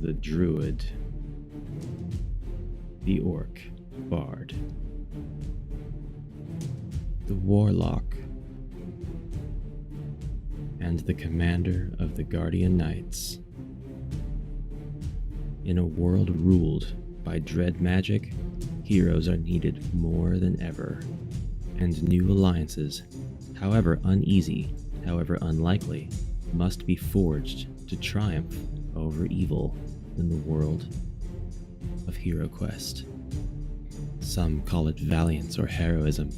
the Druid, the Orc Bard, the Warlock, and the Commander of the Guardian Knights. In a world ruled by dread magic, heroes are needed more than ever, and new alliances, however uneasy, however unlikely, must be forged to triumph over evil in the world of HeroQuest. Some call it valiance or heroism.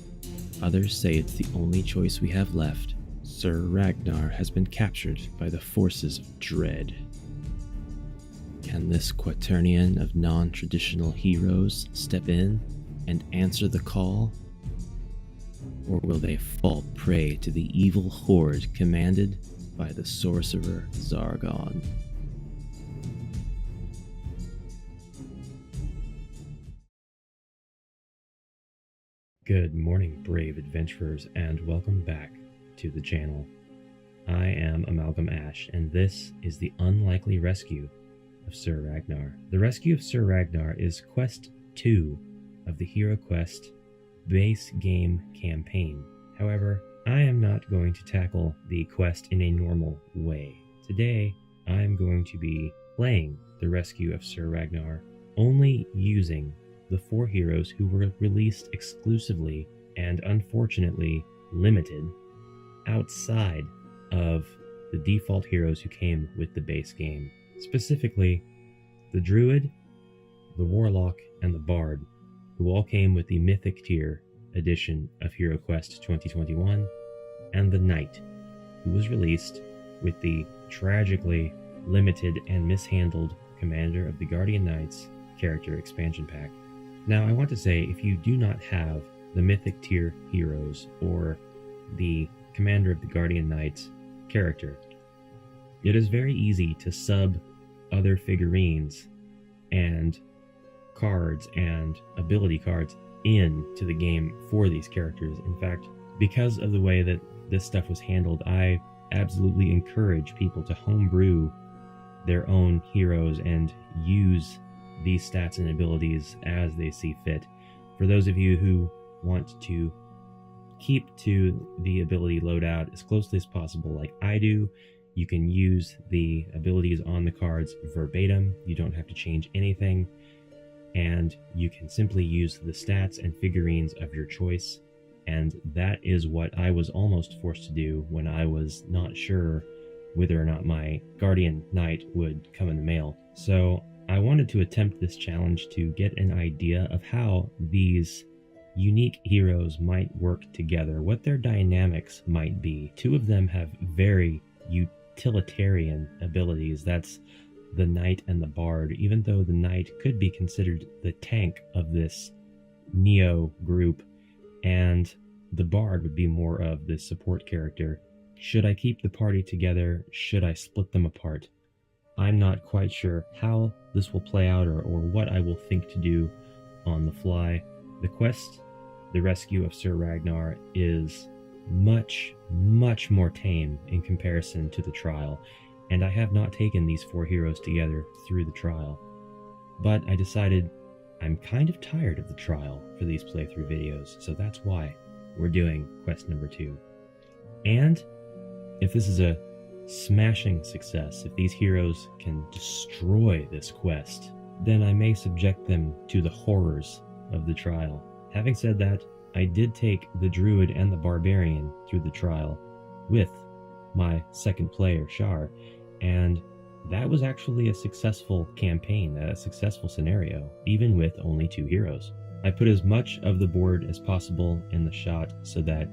Others say it's the only choice we have left. Sir Ragnar has been captured by the forces of dread. Can this quaternion of non-traditional heroes step in and answer the call? Or will they fall prey to the evil horde commanded by the sorcerer Zargon? Good morning, brave adventurers, and welcome back to the channel. I am AmalgamAsh, and this is the unlikely rescue of Sir Ragnar. The rescue of Sir Ragnar is Quest 2 of the HeroQuest base game campaign. However, I am not going to tackle the quest in a normal way. Today, I am going to be playing the rescue of Sir Ragnar, only using the 4 heroes who were released exclusively and unfortunately limited outside of the default heroes who came with the base game. Specifically, the Druid, the Warlock, and the Bard, who all came with the Mythic tier edition of HeroQuest 2021, and the Knight, who was released with the tragically limited and mishandled Commander of the Guardian Knights character expansion pack. Now, I want to say, if you do not have the Mythic tier heroes or the Commander of the Guardian Knights character, it is very easy to sub other figurines and cards and ability cards into the game for these characters. In fact, because of the way that this stuff was handled, I absolutely encourage people to homebrew their own heroes and use these stats and abilities as they see fit. For those of you who want to keep to the ability loadout as closely as possible, like I do, you can use the abilities on the cards verbatim. You don't have to change anything, and you can simply use the stats and figurines of your choice. And that is what I was almost forced to do when I was not sure whether or not my Guardian Knight would come in the mail. So I wanted to attempt this challenge to get an idea of how these unique heroes might work together, what their dynamics might be. 2 of them have very utilitarian abilities. That's the Knight and the Bard, even though the Knight could be considered the tank of this Neo group, and the Bard would be more of the support character. Should I keep the party together? Should I split them apart? I'm not quite sure how this will play out or what I will think to do on the fly. The quest, the rescue of Sir Ragnar, is much, much more tame in comparison to the trial, and I have not taken these 4 heroes together through the trial. But I decided I'm kind of tired of the trial for these playthrough videos, so that's why we're doing quest number 2. And if this is a smashing success, if these heroes can destroy this quest, then I may subject them to the horrors of the trial. Having said that, I did take the Druid and the Barbarian through the trial with my second player, Shar, and that was actually a successful campaign, a successful scenario, even with only 2 heroes. I put as much of the board as possible in the shot so that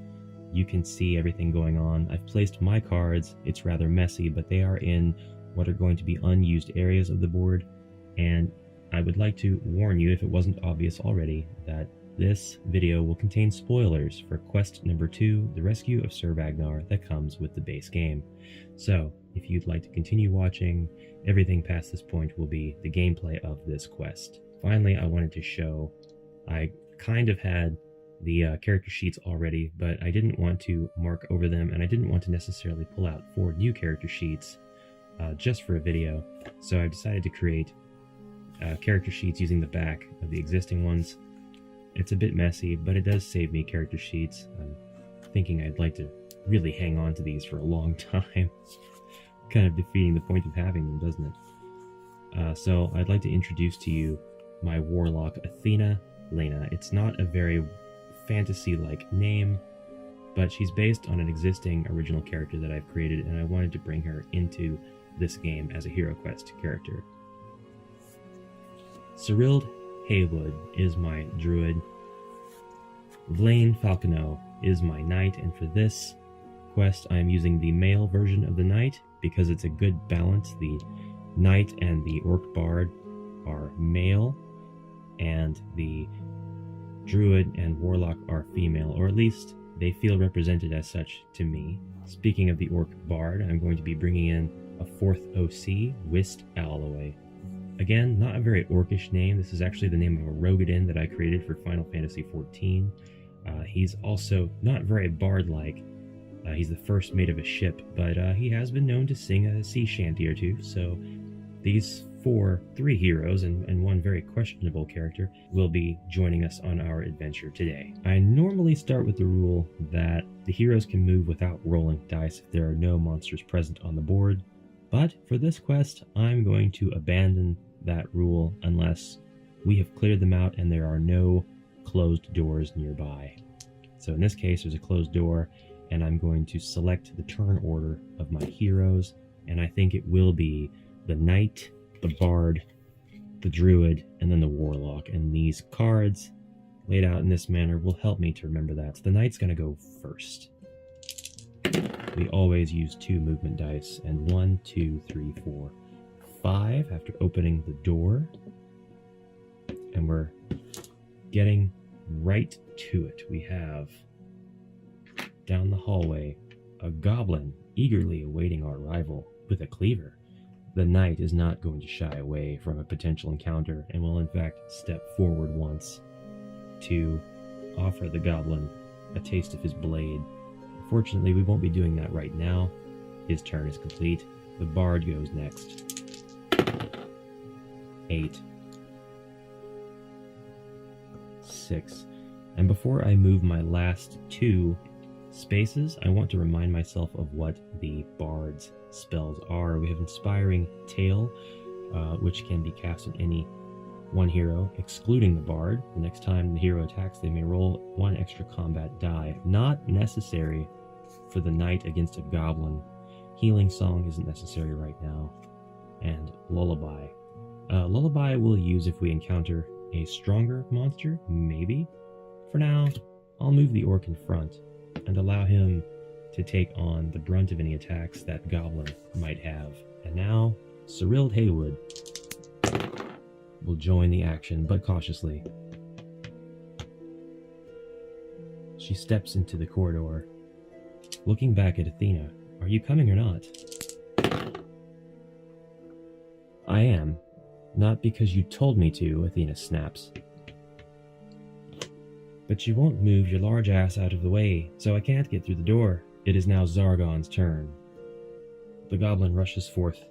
you can see everything going on. I've placed my cards. It's rather messy, but they are in what are going to be unused areas of the board, and I would like to warn you, if it wasn't obvious already, that this video will contain spoilers for quest number 2, the rescue of Sir Ragnar, that comes with the base game. So, if you'd like to continue watching, everything past this point will be the gameplay of this quest. Finally, I wanted to show, I kind of had the character sheets already, but I didn't want to mark over them, and I didn't want to necessarily pull out 4 new character sheets just for a video. So I've decided to create character sheets using the back of the existing ones. It's a bit messy, but it does save me character sheets. I'm thinking I'd like to really hang on to these for a long time. Kind of defeating the point of having them, doesn't it? So I'd like to introduce to you my Warlock, Athena, Lena. It's not a very fantasy-like name, but she's based on an existing original character that I've created, and I wanted to bring her into this game as a HeroQuest character. Serilde Haywood is my Druid. Vlaine Falconnaux is my Knight, and for this quest I'm using the male version of the Knight because it's a good balance. The Knight and the Orc Bard are male, and the Druid and Warlock are female, or at least they feel represented as such to me. Speaking of the Orc Bard, I'm going to be bringing in a 4th OC, Wistful. Again, not a very orcish name. This is actually the name of a Rogadin that I created for Final Fantasy XIV. He's also not very bard-like. He's the first mate of a ship, but he has been known to sing a sea shanty or two, so these 3 heroes and one very questionable character will be joining us on our adventure today. I normally start with the rule that the heroes can move without rolling dice if there are no monsters present on the board, but for this quest I'm going to abandon that rule unless we have cleared them out and there are no closed doors nearby. So in this case there's a closed door, and I'm going to select the turn order of my heroes, and I think it will be the Knight, the Bard, the Druid, and then the Warlock. And these cards laid out in this manner will help me to remember that. So the Knight's going to go first. We always use 2 movement dice, and 1, 2, 3, 4, 5 after opening the door. And we're getting right to it. We have down the hallway a goblin eagerly awaiting our arrival with a cleaver. The Knight is not going to shy away from a potential encounter and will in fact step forward once to offer the goblin a taste of his blade. Unfortunately, we won't be doing that right now. His turn is complete. The Bard goes next. 8. 6. And before I move my last 2 spaces, I want to remind myself of what the Bard's spells are. We have Inspiring Tale, which can be cast on any one hero, excluding the Bard. The next time the hero attacks, they may roll 1 extra combat die. Not necessary for the Knight against a goblin. Healing Song isn't necessary right now. And Lullaby. Lullaby we'll use if we encounter a stronger monster, maybe. For now, I'll move the Orc in front and allow him to take on the brunt of any attacks that goblin might have. And now, Serilde Haywood will join the action, but cautiously. She steps into the corridor, looking back at Athena. Are you coming or not? I am. Not because you told me to, Athena snaps. But you won't move your large ass out of the way, so I can't get through the door. It is now Zargon's turn. The goblin rushes forth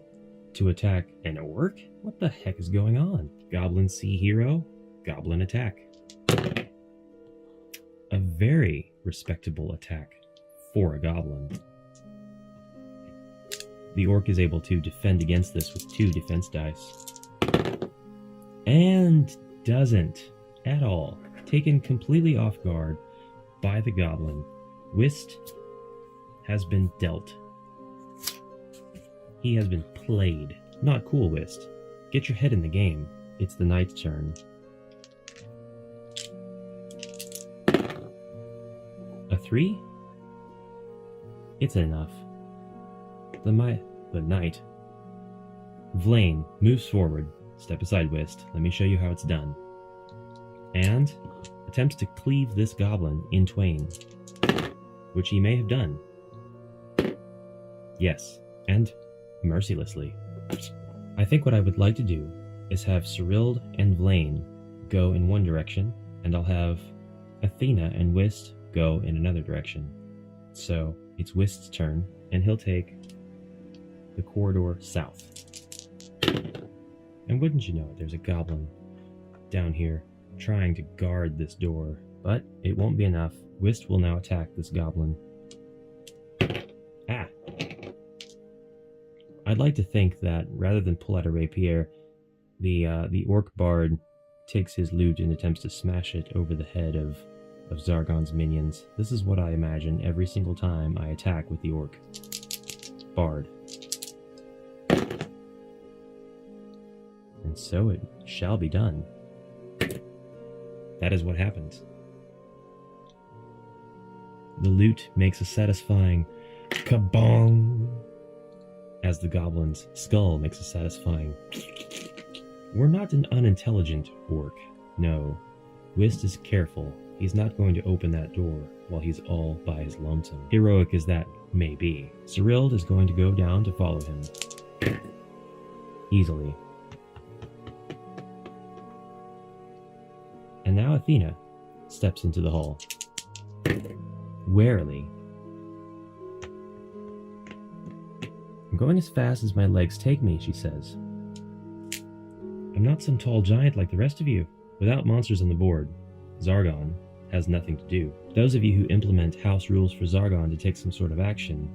to attack an orc? What the heck is going on? Goblin see hero, goblin attack. A very respectable attack for a goblin. The orc is able to defend against this with 2 defense dice. And doesn't at all. Taken completely off guard by the goblin. Whist has been dealt. He has been played. Not cool, Whist. Get your head in the game. It's the Knight's turn. A 3? It's enough. The Knight. Vlaine moves forward. Step aside, Whist. Let me show you how it's done. And attempts to cleave this goblin in twain, which he may have done. Yes, and mercilessly. I think what I would like to do is have Serilde and Vlaine go in one direction, and I'll have Athena and Whist go in another direction. So it's Whist's turn, and he'll take the corridor south. And wouldn't you know it, there's a goblin down here trying to guard this door. But it won't be enough. Wist will now attack this goblin. Ah! I'd like to think that rather than pull out a rapier, the orc bard takes his lute and attempts to smash it over the head of Zargon's minions. This is what I imagine every single time I attack with the orc bard. And so it shall be done. That is what happens. The lute makes a satisfying kabong as the goblin's skull makes a satisfying. We're not an unintelligent orc. No. Wist is careful. He's not going to open that door while he's all by his lonesome. Heroic as that may be. Serilde is going to go down to follow him. Easily. And now Athena steps into the hall. Warily. I'm going as fast as my legs take me, she says. I'm not some tall giant like the rest of you. Without monsters on the board, Zargon has nothing to do. Those of you who implement house rules for Zargon to take some sort of action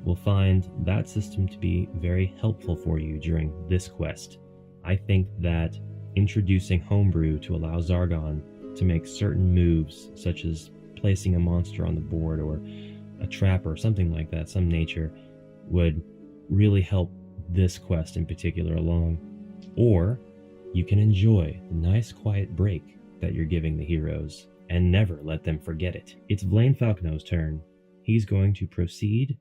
will find that system to be very helpful for you during this quest. I think that introducing homebrew to allow Zargon to make certain moves, such as placing a monster on the board or a trap or something like that, some nature, would really help this quest in particular along. Or you can enjoy the nice quiet break that you're giving the heroes and never let them forget it. It's Vlaine Falconnaux's turn. He's going to proceed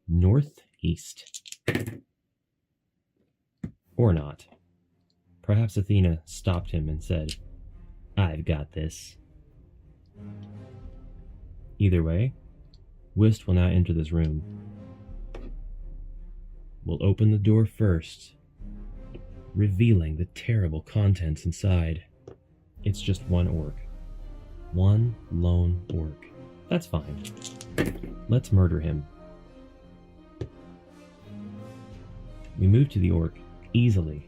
northeast. Or not. Perhaps Athena stopped him and said, I've got this. Either way, Wist will now enter this room. We'll open the door first, revealing the terrible contents inside. It's just one orc. One lone orc. That's fine. Let's murder him. We move to the orc easily.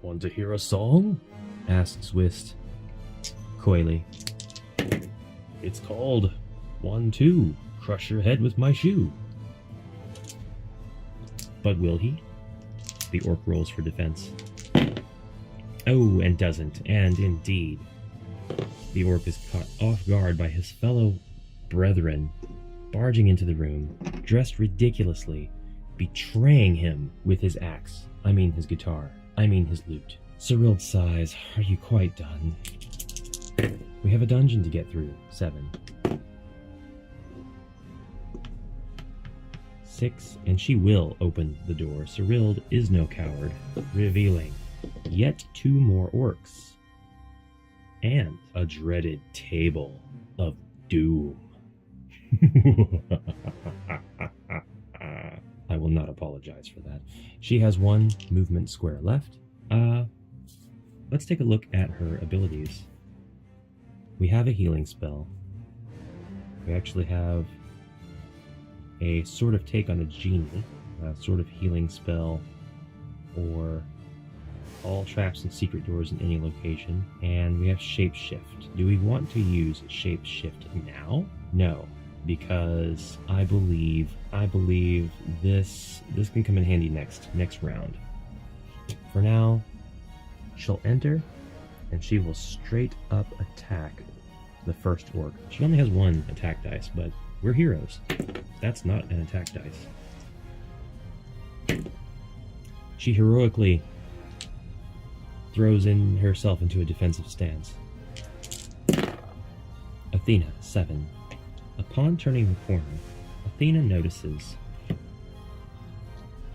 Want to hear a song? Asks Wist coyly. It's called 1-2, Crush Your Head with My Shoe. But will he? The orc rolls for defense. Oh, and doesn't. And indeed, the orc is caught off guard by his fellow brethren, barging into the room, dressed ridiculously, betraying him with his axe. I mean his guitar. I mean his lute. Serilde sighs. Are you quite done? We have a dungeon to get through. 7. 6, and she will open the door. Serilde is no coward, revealing yet 2 more orcs. And a dreaded table of doom. I will not apologize for that. She has 1 movement square left. Let's take a look at her abilities. We have a healing spell. We actually have a sort of take on a genie, a sort of healing spell, or all traps and secret doors in any location, and we have shapeshift. Do we want to use shapeshift now? No, because I believe this can come in handy next round. For now, she'll enter, and she will straight up attack the first orc. She only has 1 attack dice, but we're heroes. That's not an attack dice. She heroically throws in herself into a defensive stance. Athena, 7. Upon turning the corner, Athena notices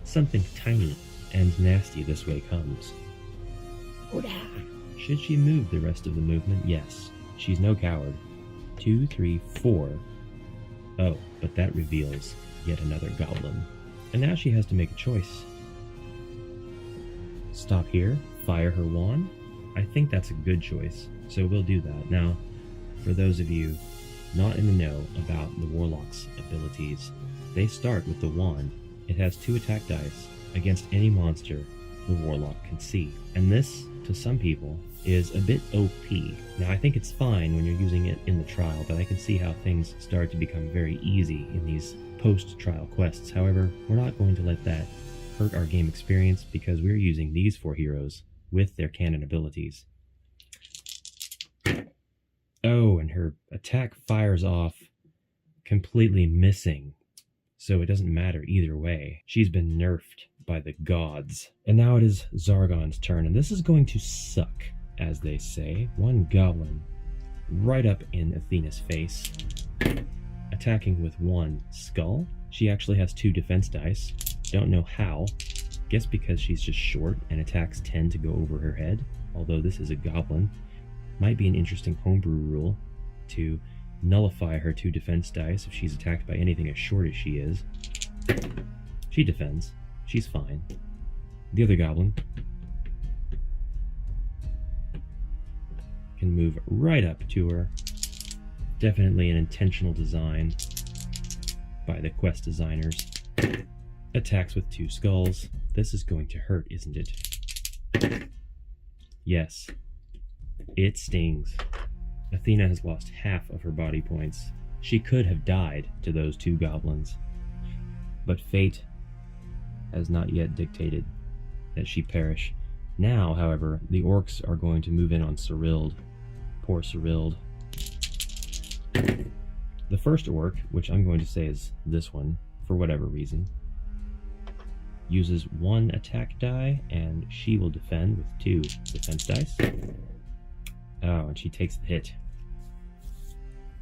something tiny and nasty this way comes. Should she move the rest of the movement? Yes. She's no coward. 2, 3, 4. Oh, but that reveals yet another goblin. And now she has to make a choice. Stop here, fire her wand. I think that's a good choice, so we'll do that. Now, for those of you not in the know about the Warlock's abilities. They start with the wand. It has 2 attack dice against any monster the Warlock can see. And this, to some people, is a bit OP. Now, I think it's fine when you're using it in the trial, but I can see how things start to become very easy in these post-trial quests. However, we're not going to let that hurt our game experience because we're using these 4 heroes with their canon abilities. Oh, and her attack fires off completely missing, so it doesn't matter either way. She's been nerfed by the gods. And now it is Zargon's turn, and this is going to suck, as they say. 1 goblin right up in Athena's face, attacking with 1 skull. She actually has 2 defense dice. Don't know how. Guess because she's just short and attacks tend to go over her head, although this is a goblin. Might be an interesting homebrew rule to nullify her 2 defense dice if she's attacked by anything as short as she is. She defends. She's fine. The other goblin can move right up to her. Definitely an intentional design by the quest designers. Attacks with 2 skulls. This is going to hurt, isn't it? Yes. It stings. Athena has lost half of her body points. She could have died to those 2 goblins, but fate has not yet dictated that she perish. Now, however, the orcs are going to move in on Serilde. Poor Serilde. The first orc, which I'm going to say is this one, for whatever reason, uses 1 attack die, and she will defend with 2 defense dice. Oh, and she takes the hit.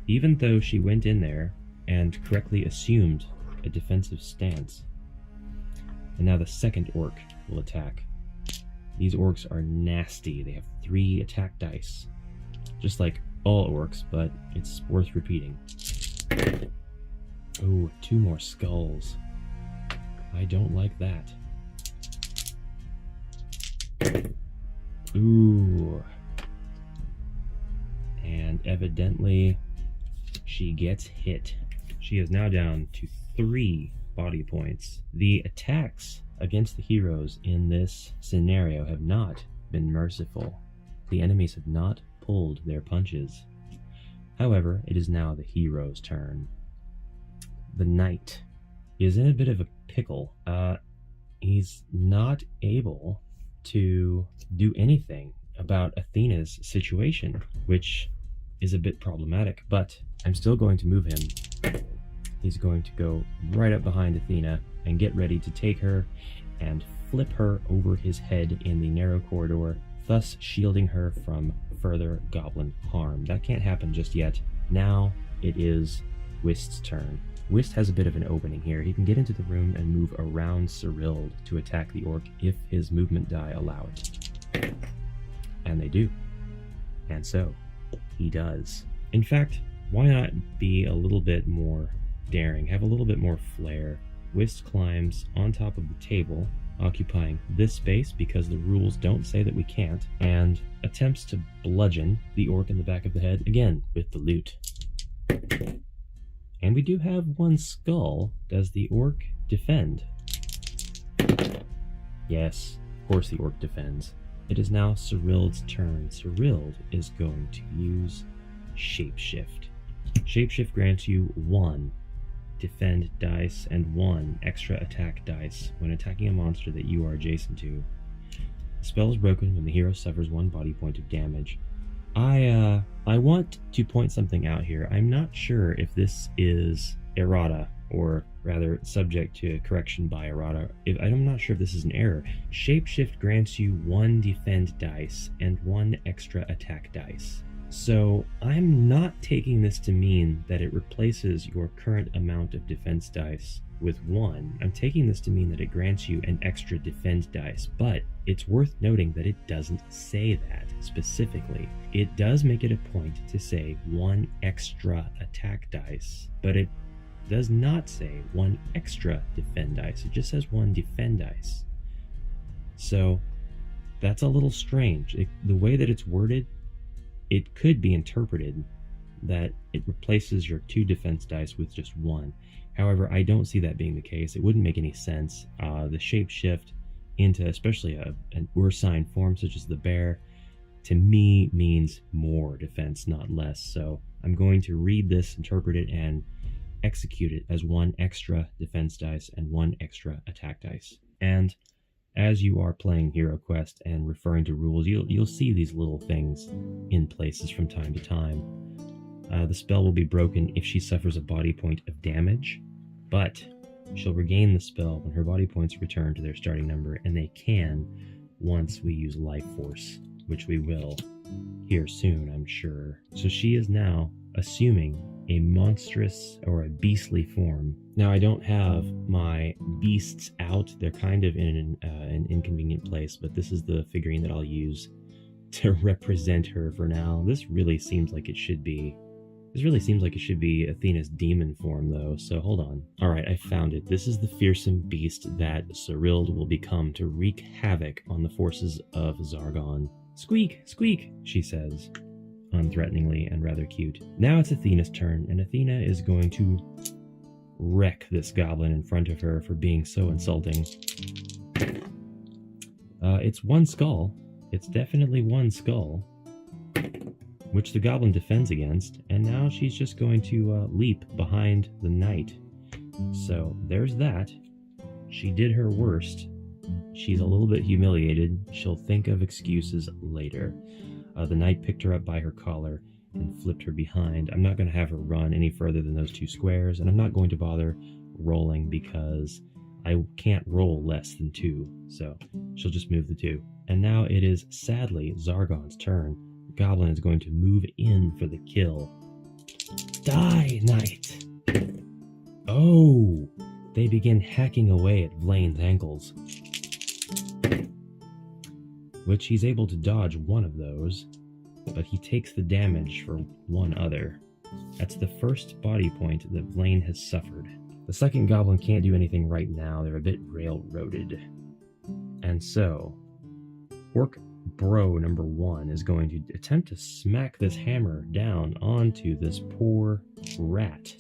Even though she went in there and correctly assumed a defensive stance. And now the second orc will attack. These orcs are nasty. They have 3 attack dice. Just like all orcs, but it's worth repeating. Oh, 2 more skulls. I don't like that. Ooh. And evidently, she gets hit. She is now down to 3 body points. The attacks against the heroes in this scenario have not been merciful. The enemies have not pulled their punches. However, it is now the hero's turn. The knight is in a bit of a pickle. He's not able to do anything about Athena's situation, which is a bit problematic, but I'm still going to move him. He's going to go right up behind Athena and get ready to take her and flip her over his head in the narrow corridor, thus shielding her from further goblin harm. That can't happen just yet. Now it is Wist's turn. Wist has a bit of an opening here. He can get into the room and move around Serilde to attack the orc if his movement die allow it. And they do. And so, he does. In fact, why not be a little bit more daring, have a little bit more flair? Wist climbs on top of the table, occupying this space because the rules don't say that we can't, and attempts to bludgeon the orc in the back of the head, again, with the loot. And we do have 1 skull. Does the orc defend? Yes, of course the orc defends. It is now Serilde's turn. Serilde is going to use Shapeshift. Shapeshift grants you 1 defend dice and 1 extra attack dice when attacking a monster that you are adjacent to. The spell is broken when the hero suffers 1 body point of damage. I want to point something out here. I'm not sure if this is errata, or rather subject to correction by errata. I'm not sure if this is an error. Shapeshift grants you 1 defend dice and 1 extra attack dice. So I'm not taking this to mean that it replaces your current amount of defense dice with 1. I'm taking this to mean that it grants you an extra defend dice, but it's worth noting that it doesn't say that specifically. It does make it a point to say 1 extra attack dice, but it does not say 1 extra defend dice. It just says 1 defend dice. So that's a little strange. The way that it's worded, it could be interpreted that it replaces your 2 defense dice with just 1. However, I don't see that being the case. It wouldn't make any sense. The shapeshift into especially an Ursine form such as the bear, to me, means more defense, not less. So I'm going to read this, interpret it, and execute it as 1 extra defense dice and 1 extra attack dice. And as you are playing HeroQuest and referring to rules, you'll see these little things in places from time to time. The spell will be broken if she suffers a body point of damage, but she'll regain the spell when her body points return to their starting number, and they can once we use Life Force, which we will here soon, I'm sure. So she is now assuming a monstrous or a beastly form. Now, I don't have my beasts out. They're kind of in an inconvenient place, but this is the figurine that I'll use to represent her for now. This really seems like it should be Athena's demon form, though, so hold on. Alright, I found it. This is the fearsome beast that Serilde will become to wreak havoc on the forces of Zargon. Squeak, squeak, she says, unthreateningly and rather cute. Now it's Athena's turn, and Athena is going to wreck this goblin in front of her for being so insulting. It's 1 skull. It's definitely 1 skull, which the goblin defends against, and now she's just going to leap behind the knight. So there's that. She did her worst. She's a little bit humiliated. She'll think of excuses later. The knight picked her up by her collar and flipped her behind. I'm not going to have her run any further than those 2 squares, and I'm not going to bother rolling because I can't roll less than 2, so she'll just move the 2. And now it is sadly Zargon's turn. The goblin is going to move in for the kill. Die, knight! Oh! They begin hacking away at Vlaine's ankles, which he's able to dodge 1 of those, but he takes the damage for 1 other. That's the first body point that Vlaine has suffered. The second goblin can't do anything right now. They're a bit railroaded. And so, Orc Bro number 1 is going to attempt to smack this hammer down onto this poor rat.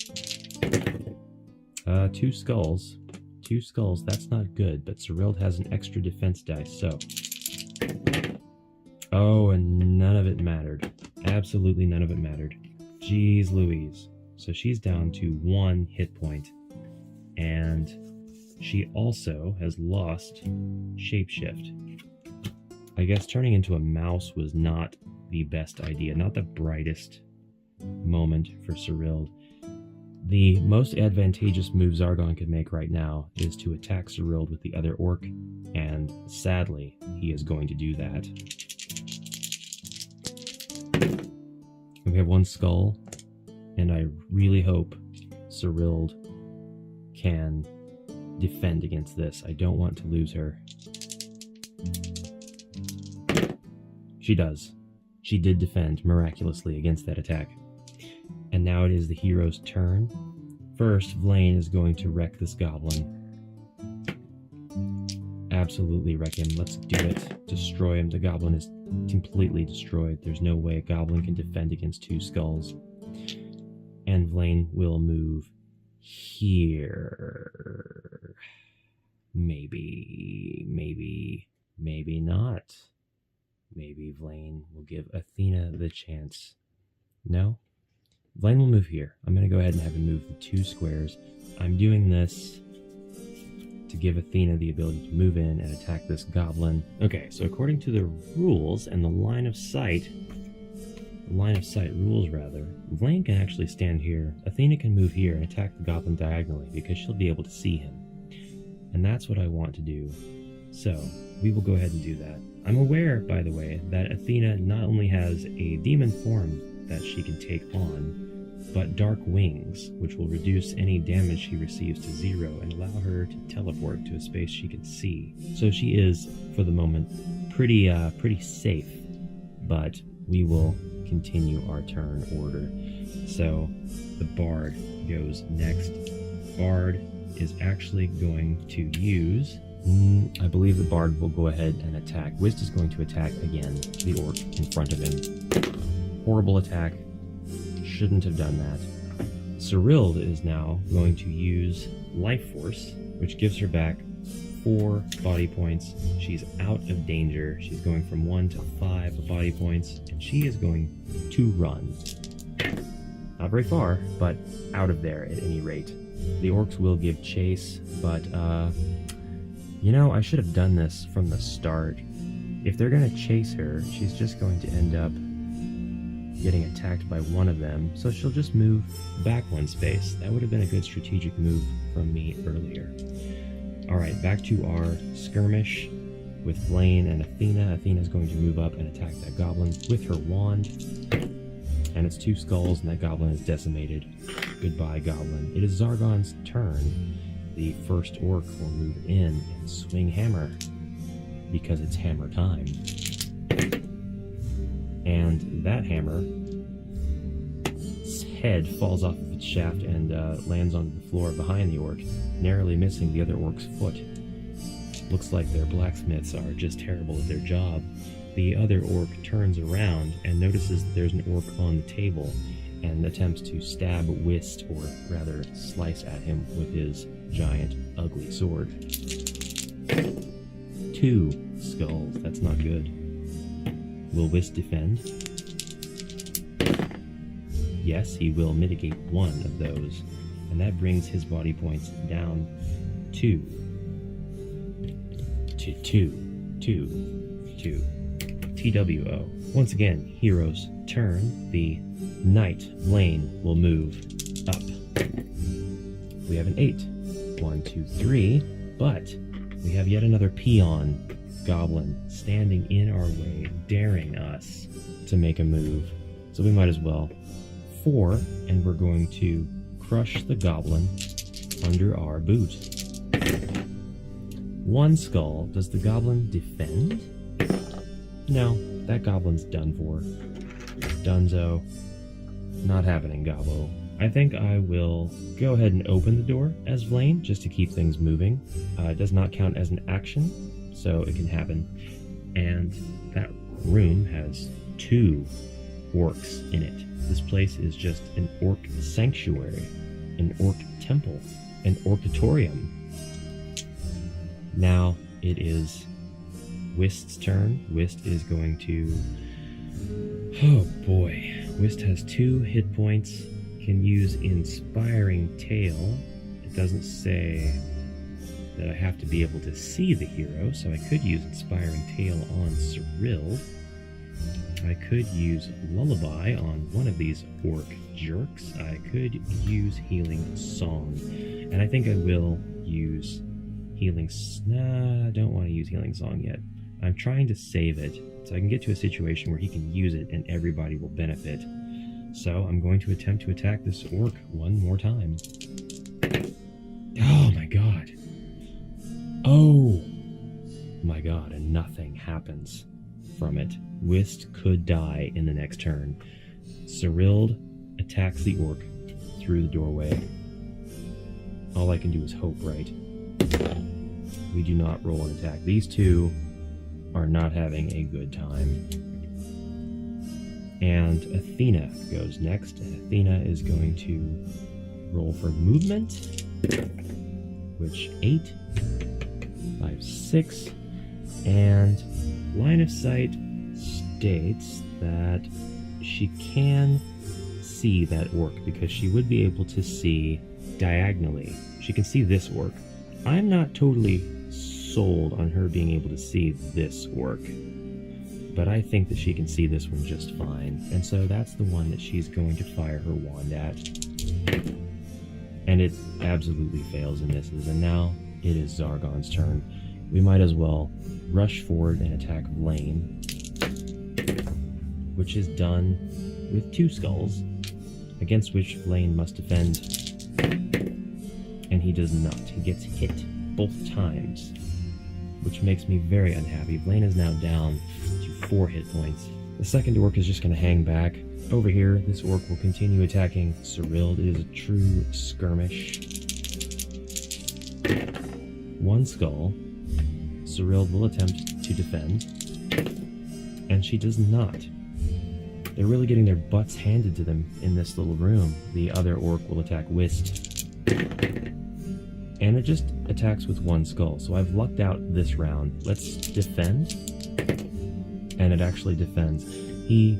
2 skulls. 2 skulls, that's not good, but Serilde has an extra defense dice, so... Oh, and none of it mattered. Absolutely none of it mattered. Jeez Louise. So she's down to 1 hit point. And she also has lost Shapeshift. I guess turning into a mouse was not the best idea, not the brightest moment for Serilde. The most advantageous move Zargon could make right now is to attack Serilde with the other orc, and sadly, he is going to do that. We have 1 skull, and I really hope Serilde can defend against this. I don't want to lose her. She does. She did defend miraculously against that attack. And now it is the hero's turn. First, Vlaine is going to wreck this goblin. Absolutely wreck him. Let's do it. Destroy him. The goblin is completely destroyed. There's no way a goblin can defend against 2 skulls. And Vlaine will move here. Maybe not. Maybe Vlaine will give Athena the chance. No? Vlaine will move here. I'm going to go ahead and have him move the 2 squares. I'm doing this to give Athena the ability to move in and attack this goblin. Okay, so according to the rules and the line of sight rules rather, Vlaine can actually stand here. Athena can move here and attack the goblin diagonally because she'll be able to see him. And that's what I want to do. So, we will go ahead and do that. I'm aware, by the way, that Athena not only has a demon form that she can take on, but dark wings, which will reduce any damage she receives to 0 and allow her to teleport to a space she can see. So she is, for the moment, pretty safe, but we will continue our turn order. So the Bard goes next. Bard is actually going to use... I believe the Bard will go ahead and attack. Wist is going to attack again the orc in front of him. Horrible attack. shouldn't have done that. Serilde is now going to use Life Force, which gives her back 4 body points. She's out of danger. She's going from 1 to 5 body points, and she is going to run. Not very far, but out of there at any rate. The orcs will give chase, but, you know, I should have done this from the start. If they're going to chase her, she's just going to end up getting attacked by one of them, so she'll just move back 1 space. That would have been a good strategic move from me earlier. Alright, back to our skirmish with Vlaine and Athena. Athena's going to move up and attack that goblin with her wand. And it's 2 skulls, and that goblin is decimated. Goodbye, goblin. It is Zargon's turn. The first orc will move in and swing hammer, because it's hammer time. And that hammer's head falls off of its shaft and lands onto the floor behind the orc, narrowly missing the other orc's foot. Looks like their blacksmiths are just terrible at their job. The other orc turns around and notices that there's an orc on the table and attempts to stab Wist, or rather slice at him with his giant, ugly sword. 2 skulls, that's not good. Will Wist defend? Yes, he will mitigate 1 of those, and that brings his body points down to 2. TWO. Once again, hero's turn. The knight, Vlaine, will move up. We have an 8. 1, 2, 3, but we have yet another peon goblin standing in our way, daring us to make a move. So we might as well. 4, and we're going to crush the goblin under our boot. 1 skull. Does the goblin defend? No, that goblin's done for. Dunzo. Not happening, Gobbo. I think I will go ahead and open the door as Vlaine, just to keep things moving. It does not count as an action, so it can happen. And that room has 2 orcs in it. This place is just an orc sanctuary, an orc temple, an orcatorium. Now it is Wist's turn. Wist is going to... Oh boy. Wist has 2 hit points. Can use Inspiring Tale. It doesn't say that I have to be able to see the hero, so I could use Inspiring Tale on Serilde. I could use Lullaby on one of these orc jerks. I could use Healing Song. And I think I will use Healing... Nah, I don't want to use Healing Song yet. I'm trying to save it so I can get to a situation where he can use it and everybody will benefit. So I'm going to attempt to attack this orc 1 more time. Oh my god. Oh my god, and nothing happens from it. Wist could die in the next turn. Serilde attacks the orc through the doorway. All I can do is hope, right? We do not roll an attack. These 2 are not having a good time. And Athena goes next, and Athena is going to roll for movement, which 8, 5, 6, and line of sight states that she can see that orc because she would be able to see diagonally. She can see this orc. I'm not totally sold on her being able to see this orc, but I think that she can see this one just fine, and so that's the one that she's going to fire her wand at. And it absolutely fails and misses, and now it is Zargon's turn. We might as well rush forward and attack Vlaine, which is done with 2 skulls, against which Vlaine must defend, and he does not. He gets hit both times, which makes me very unhappy. Vlaine is now down to 4 hit points. The second orc is just going to hang back. Over here, this orc will continue attacking Serilde. It is a true skirmish. 1 skull. Serilde will attempt to defend, and she does not. They're really getting their butts handed to them in this little room. The other orc will attack Wist. And it just attacks with one skull. So I've lucked out this round. Let's defend. And it actually defends. He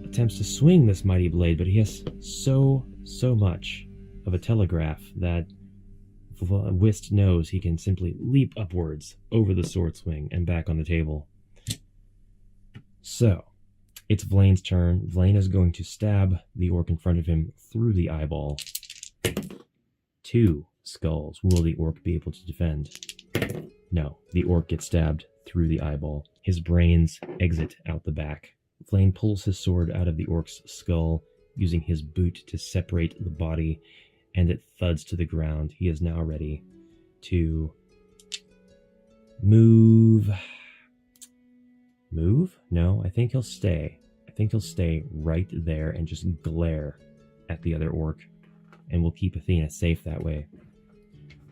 attempts to swing this mighty blade, but he has so much of a telegraph that Wist knows he can simply leap upwards over the sword swing and back on the table. So, it's Vlaine's turn. Vlaine is going to stab the orc in front of him through the eyeball. 2 skulls. Will the orc be able to defend? No, the orc gets stabbed through the eyeball. His brains exit out the back. Vlaine pulls his sword out of the orc's skull, using his boot to separate the body, and it thuds to the ground. He is now ready to move. Move? No, I think he'll stay. I think he'll stay right there and just glare at the other orc, and we'll keep Athena safe that way.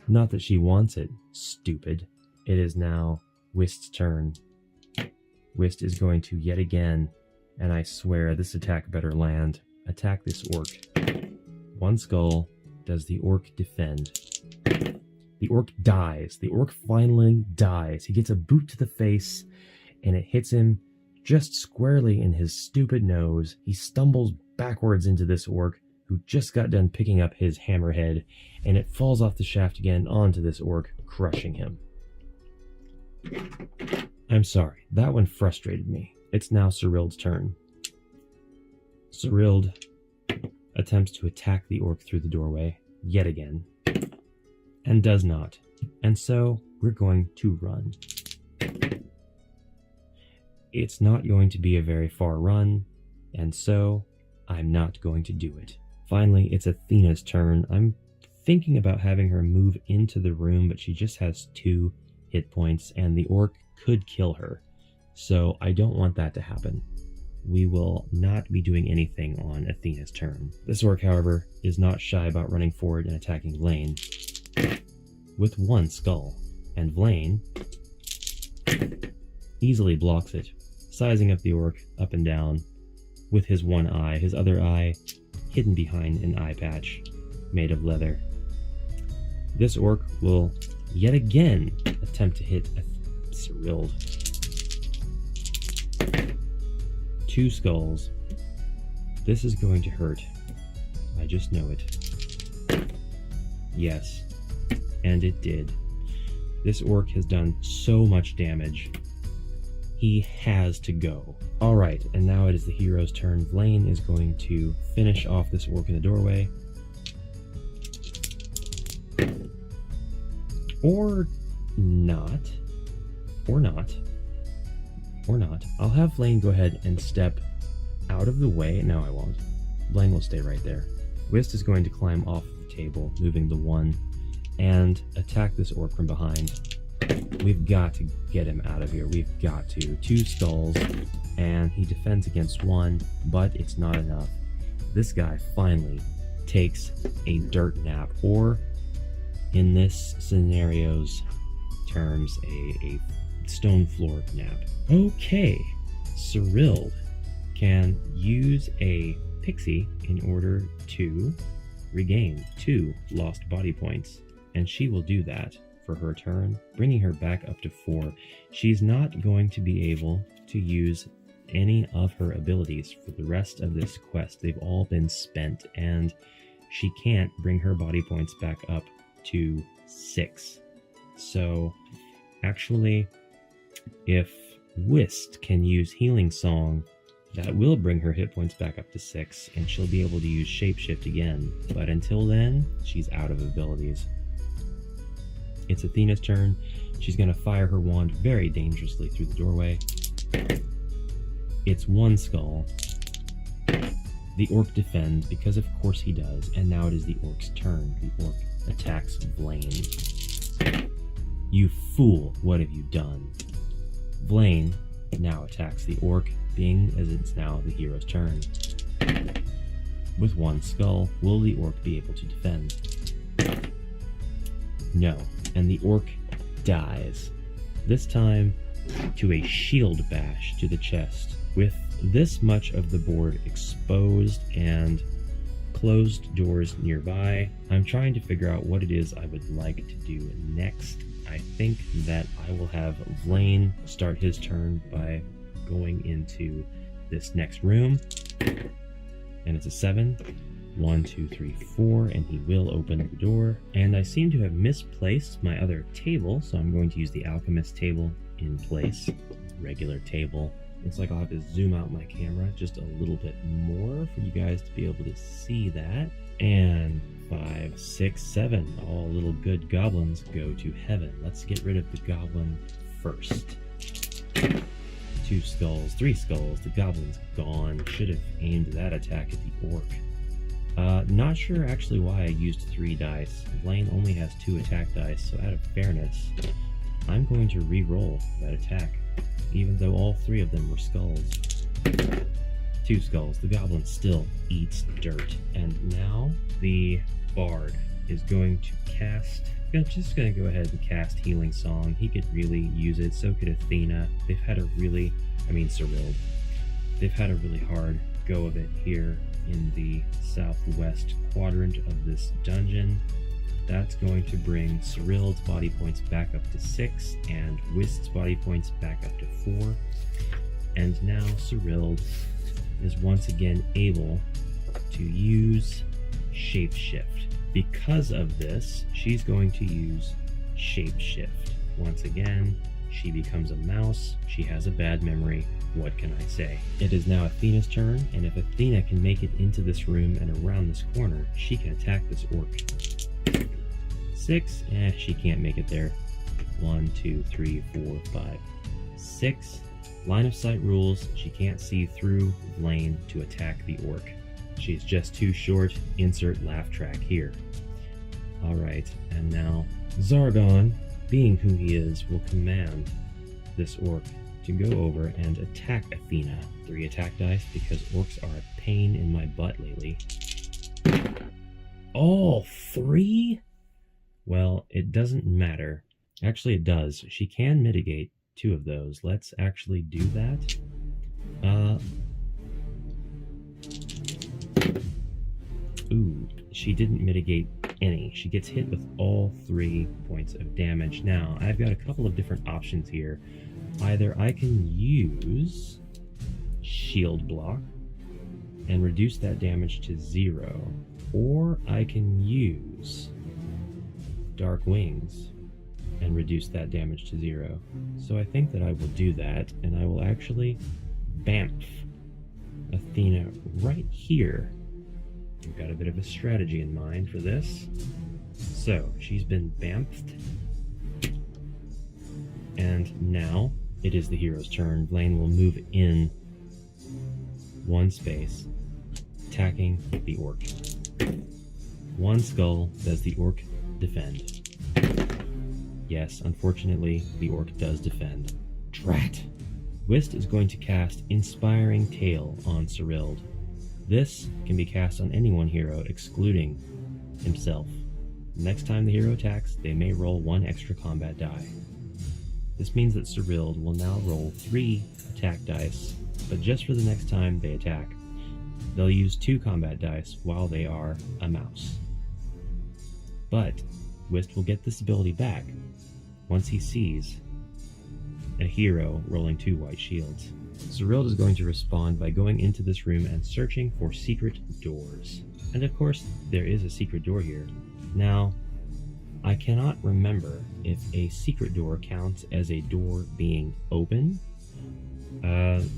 Not that she wants it, stupid. It is now Wist's turn. Wist is going to yet again, and I swear this attack better land, attack this orc. 1 skull. Does the orc defend? The orc dies. The orc finally dies. He gets a boot to the face, and it hits him just squarely in his stupid nose. He stumbles backwards into this orc, who just got done picking up his hammerhead, and it falls off the shaft again onto this orc, crushing him. I'm sorry, that one frustrated me. It's now Serilde's turn. Serilde attempts to attack the orc through the doorway, yet again, and does not. And so, we're going to run. It's not going to be a very far run, and so, I'm not going to do it. Finally, it's Athena's turn. I'm thinking about having her move into the room, but she just has 2 hit points, and the orc could kill her. So I don't want that to happen. We will not be doing anything on Athena's turn. This orc, however, is not shy about running forward and attacking Vlaine with 1 skull, and Vlaine easily blocks it, sizing up the orc up and down with his 1 eye, his other eye hidden behind an eye patch made of leather. This orc will yet again attempt to hit Serilde. 2 skulls. This is going to hurt. I just know it. Yes, and it did. This orc has done so much damage. He has to go. Alright, and now it is the hero's turn. Vlaine is going to finish off this orc in the doorway. Or not. Or not. Or not. I'll have Vlaine go ahead and step out of the way. No, I won't. Vlaine will stay right there. Wist is going to climb off of the table, moving the 1, and attack this orc from behind. We've got to get him out of here. We've got to. 2 skulls, and he defends against 1, but it's not enough. This guy finally takes a dirt nap, or in this scenario's terms, a stone floor nap. Okay, Serilde can use a pixie in order to regain 2 lost body points, and she will do that for her turn, bringing her back up to 4. She's not going to be able to use any of her abilities for the rest of this quest. They've all been spent, and she can't bring her body points back up to 6. So, actually, if Wist can use Healing Song, that will bring her hit points back up to 6, and she'll be able to use Shapeshift again. But until then, she's out of abilities. It's Athena's turn. She's going to fire her wand very dangerously through the doorway. It's 1 skull. The orc defends, because of course he does, and now it is the orc's turn. The orc attacks Vlaine. You fool, what have you done? Vlaine now attacks the orc, being as it's now the hero's turn. With 1 skull, will the orc be able to defend? No, and the orc dies. This time to a shield bash to the chest with this much of the board exposed and closed doors nearby, I'm trying to figure out what it is I would like to do next. I think that I will have Vlaine start his turn by going into this next room, and it's a 7. 1, 2, 3, 4, and he will open the door. And I seem to have misplaced my other table, so I'm going to use the alchemist table in place. Regular table. Looks like I'll have to zoom out my camera just a little bit more for you guys to be able to see that. And 5, 6, 7. All little good goblins go to heaven. Let's get rid of the goblin first. 2 skulls, 3 skulls. The goblin's gone. Should have aimed that attack at the orc. Not sure actually why I used 3 dice. Vlaine only has 2 attack dice, so out of fairness, I'm going to re-roll that attack, even though all 3 of them were skulls. 2 skulls. The goblin still eats dirt. And now the bard is going to cast... just going to go ahead and cast Healing Song. He could really use it, so could Athena. They've had a really... Serilde. They've had a really hard go of it here in the southwest quadrant of this dungeon. That's going to bring Serilde's body points back up to 6 and Wist's body points back up to 4. And now Serilde is once again able to use Shapeshift. Because of this, she's going to use Shapeshift. Once again, she becomes a mouse. She has a bad memory. What can I say? It is now Athena's turn, and if Athena can make it into this room and around this corner, she can attack this orc. 6, she can't make it there. 1, 2, 3, 4, 5, 6. Line of sight rules. She can't see through Vlaine to attack the orc. She's just too short. Insert laugh track here. Alright, and now Zargon, being who he is, will command this orc to go over and attack Athena. 3 attack dice because orcs are a pain in my butt lately. All 3? Well, it doesn't matter. Actually, it does. She can mitigate 2 of those. Let's actually do that. Ooh, she didn't mitigate any. She gets hit with all 3 points of damage. Now, I've got a couple of different options here. Either I can use Shield Block and reduce that damage to 0, or I can use Dark Wings and reduce that damage to 0. So I think that I will do that, and I will actually bamf Athena right here. I've got a bit of a strategy in mind for this. So, she's been bamfed. And now, it is the hero's turn. Vlaine will move in 1 space, attacking the orc. 1 skull. Does the orc defend? Yes, unfortunately, the orc does defend. Drat! Wist is going to cast Inspiring Tale on Serilde. This can be cast on any one hero, excluding himself. Next time the hero attacks, they may roll 1 extra combat die. This means that Serilde will now roll 3 attack dice, but just for the next time they attack. They'll use 2 combat dice while they are a mouse. But Wist will get this ability back once he sees a hero rolling 2 white shields. Serilde is going to respond by going into this room and searching for secret doors. And of course, there is a secret door here. Now, I cannot remember if a secret door counts as a door being open.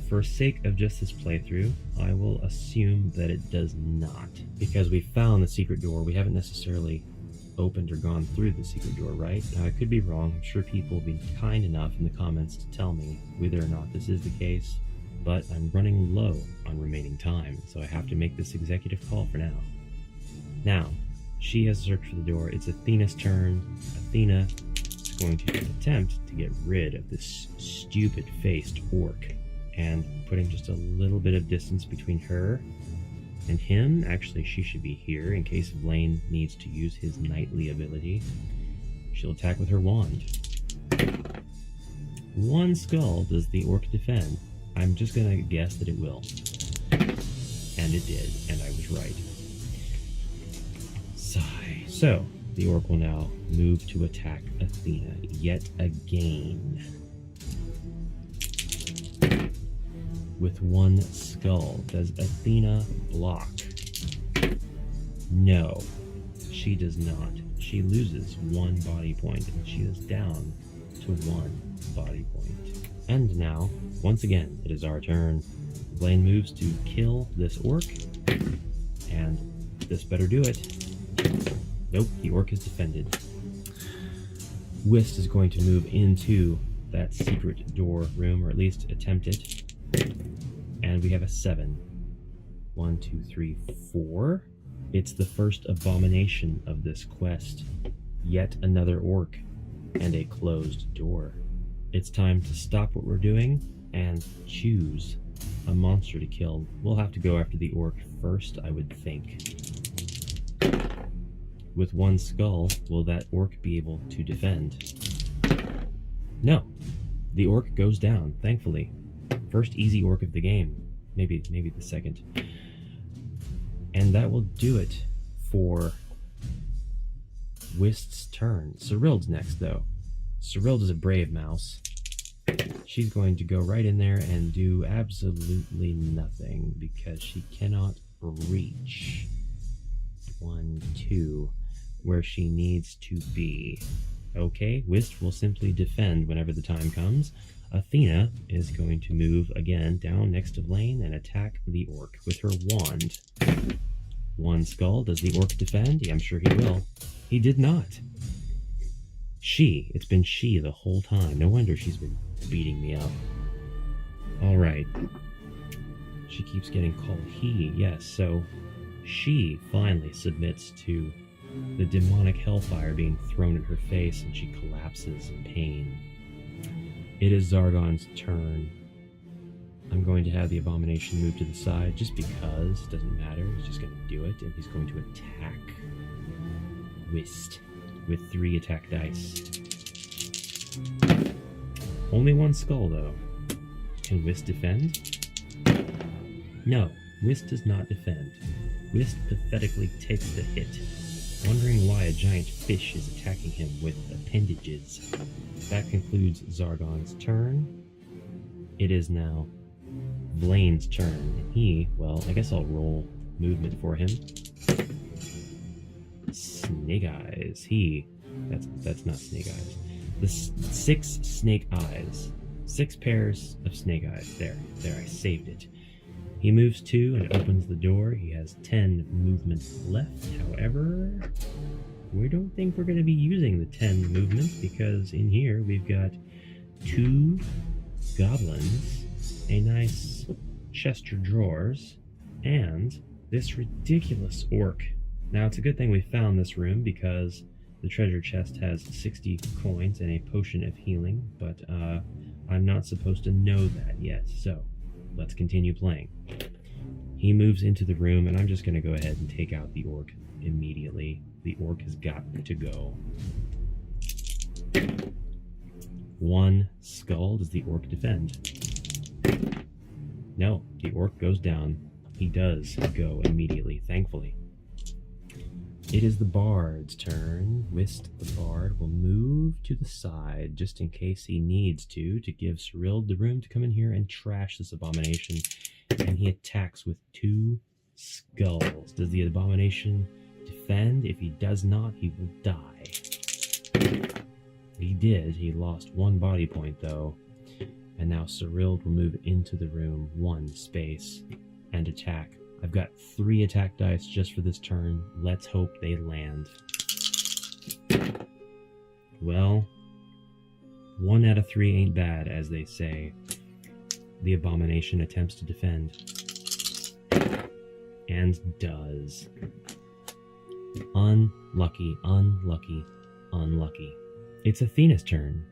For sake of just this playthrough, I will assume that it does not. Because we found the secret door, we haven't necessarily opened or gone through the secret door, right? Now, I could be wrong. I'm sure people will be kind enough in the comments to tell me whether or not this is the case, but I'm running low on remaining time, so I have to make this executive call for now. Now, she has searched for the door. It's Athena's turn. Athena is going to attempt to get rid of this stupid-faced orc, and putting just a little bit of distance between her and him. Actually, she should be here in case Vlaine needs to use his knightly ability. She'll attack with her wand. 1 skull. Does the orc defend? I'm just gonna guess that it will. And it did, and I was right. Sigh. So, the orc will now move to attack Athena yet again. With one skull. Does Athena block? No, she does not. She loses 1 body point, and she is down to 1 body point. And now, once again, it is our turn. Vlaine moves to kill this orc, and this better do it. Nope, the orc is defended. Wist is going to move into that secret door room, or at least attempt it. And we have a 7. 1, 2, 3, 4. It's the first abomination of this quest. Yet another orc and a closed door. It's time to stop what we're doing and choose a monster to kill. We'll have to go after the orc first, I would think. With 1 skull, will that orc be able to defend? No. The orc goes down, thankfully. First easy orc of the game. Maybe the second. And that will do it for Wist's turn. Serilde's next, though. Serilde is a brave mouse. She's going to go right in there and do absolutely nothing because she cannot reach 1, 2 where she needs to be. Okay, Wist will simply defend whenever the time comes. Athena is going to move again down next to Vlaine and attack the orc with her wand. 1 skull. Does the orc defend? Yeah, I'm sure he will. He did not. It's been she the whole time. No wonder she's been beating me up. Alright. She keeps getting called he. Yes, so she finally submits to the demonic hellfire being thrown at her face, and she collapses in pain. It is Zargon's turn. I'm going to have the abomination move to the side just because. It doesn't matter. He's just going to do it, and he's going to attack Wist with 3 attack dice. Only 1 skull, though. Can Wist defend? No, Wist does not defend. Wist pathetically takes the hit, wondering why a giant fish is attacking him with appendages. That concludes Zargon's turn. It is now Vlaine's turn. I guess I'll roll movement for him. Snake Eyes. That's not Snake Eyes. The 6 snake eyes. 6 pairs of snake eyes. There, I saved it. He moves 2 and opens the door. He has 10 movement left. However, we don't think we're going to be using the 10 movement because in here we've got 2 goblins, a nice chest of drawers, and this ridiculous orc. Now, it's a good thing we found this room because the treasure chest has 60 coins and a potion of healing, but I'm not supposed to know that yet, so let's continue playing. He moves into the room, and I'm just going to go ahead and take out the orc immediately. The orc has got to go. 1 skull. Does the orc defend? No, the orc goes down. He does go immediately, thankfully. It is the bard's turn. Wist the bard will move to the side just in case he needs to give Serilde the room to come in here and trash this abomination. And he attacks with 2 skulls. Does the abomination defend? If he does not, he will die. He did. He lost 1 body point though. And now Serilde will move into the room 1 space and attack. I've got 3 attack dice just for this turn. Let's hope they land. Well, 1 out of 3 ain't bad, as they say. The abomination attempts to defend. And does. Unlucky, unlucky, unlucky. It's Athena's turn.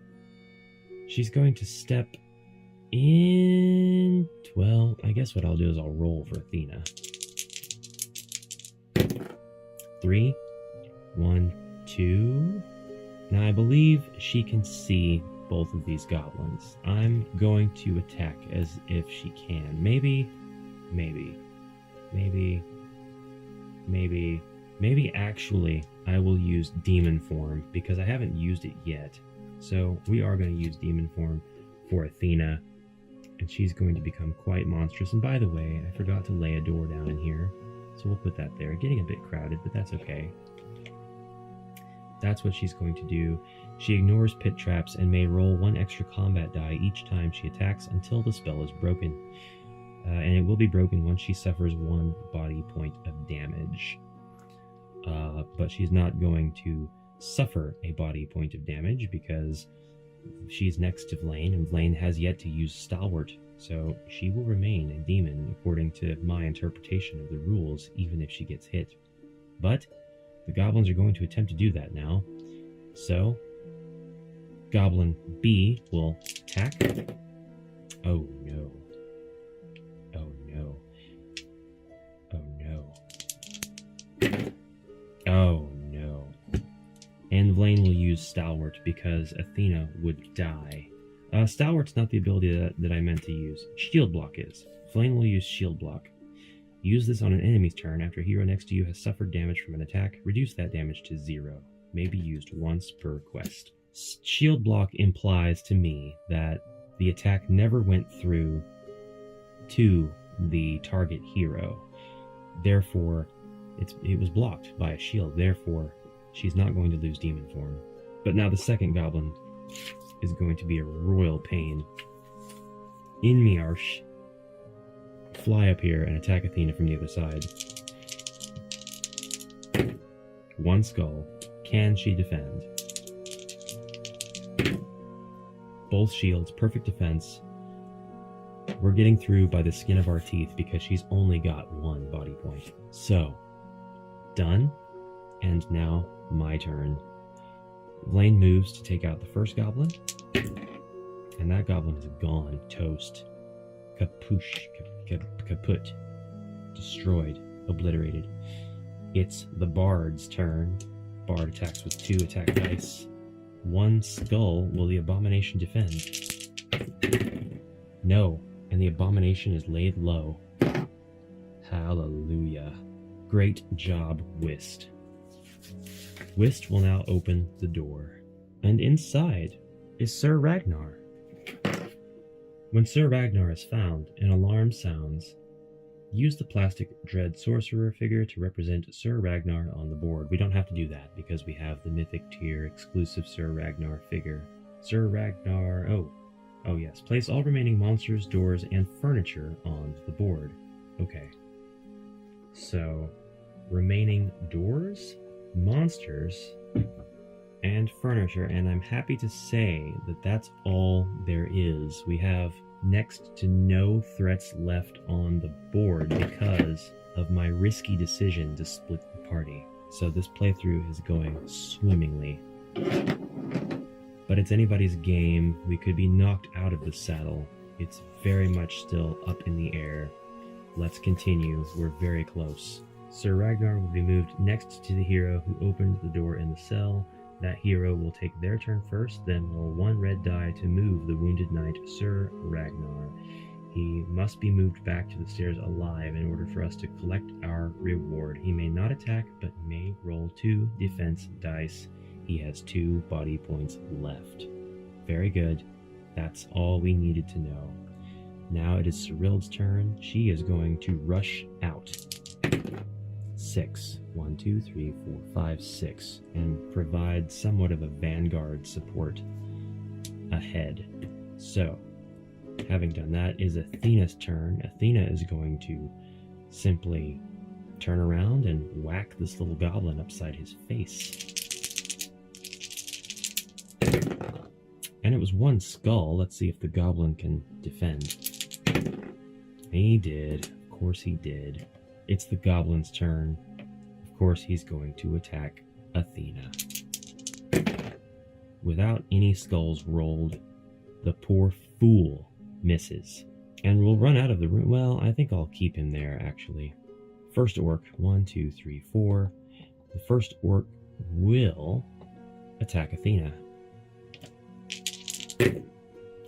She's going to step in. Well, I guess what I'll do is I'll roll for Athena. 3, 1, 2. Now I believe she can see both of these goblins. I'm going to attack as if she can. Maybe actually I will use demon form because I haven't used it yet. So we are going to use demon form for Athena, and she's going to become quite monstrous. And by the way, I forgot to lay a door down in here, so we'll put that there. Getting a bit crowded, but that's okay. That's what she's going to do. She ignores pit traps and may roll 1 extra combat die each time she attacks until the spell is broken. And it will be broken once she suffers 1 body point of damage. But she's not going to suffer a body point of damage because she's next to Vlaine, and Vlaine has yet to use Stalwart, so she will remain a demon according to my interpretation of the rules, even if she gets hit. But the goblins are going to attempt to do that now. So Goblin B will attack. Oh no. Oh no. Oh no. Oh no. And Vlaine will use Stalwart because Athena would die. Stalwart's not the ability that I meant to use. Shield Block is. Vlaine will use Shield Block. Use this on an enemy's turn after a hero next to you has suffered damage from an attack. Reduce that damage to 0. May be used once per quest. Shield Block implies to me that the attack never went through to the target hero. Therefore, it was blocked by a shield. Therefore, she's not going to lose demon form. But now the second goblin is going to be a royal pain. In Miarsh, fly up here and attack Athena from the other side. 1 skull. Can she defend? Both shields, perfect defense. We're getting through by the skin of our teeth because she's only got 1 body point. So, done. And now my turn. Vlaine moves to take out the first goblin. And that goblin is gone. Toast. Kapoosh. Kaput. Destroyed. Obliterated. It's the bard's turn. Bard attacks with 2 attack dice. 1 skull. Will the abomination defend? No. And the abomination is laid low. Hallelujah. Great job, Whist. Whist will now open the door. And inside is Sir Ragnar. When Sir Ragnar is found, an alarm sounds. Use the plastic dread sorcerer figure to represent Sir Ragnar on the board. We don't have to do that because we have the mythic tier exclusive Sir Ragnar figure. Sir Ragnar, oh yes, place all remaining monsters, doors, and furniture on the board. Okay. So, remaining doors, monsters, and furniture, and I'm happy to say that that's all there is. We have next to no threats left on the board because of my risky decision to split the party. So this playthrough is going swimmingly. But it's anybody's game. We could be knocked out of the saddle. It's very much still up in the air. Let's continue. We're very close. Sir Ragnar will be moved next to the hero who opened the door in the cell. That hero will take their turn first, then roll 1 red die to move the wounded knight, Sir Ragnar. He must be moved back to the stairs alive in order for us to collect our reward. He may not attack, but may roll 2 defense dice. He has 2 body points left. Very good. That's all we needed to know. Now it is Serilde's turn. She is going to rush out. 6. 1, 2, 3, 4, 5, 6. And provide somewhat of a vanguard support ahead. So, having done that, is Athena's turn. Athena is going to simply turn around and whack this little goblin upside his face. And it was 1 skull. Let's see if the goblin can defend. He did. Of course he did. It's the goblin's turn. Of course he's going to attack Athena. Without any skulls rolled, the poor fool misses. And we'll run out of the room. Well, I think I'll keep him there, actually. First orc. 1, 2, 3, 4. The first orc will attack Athena.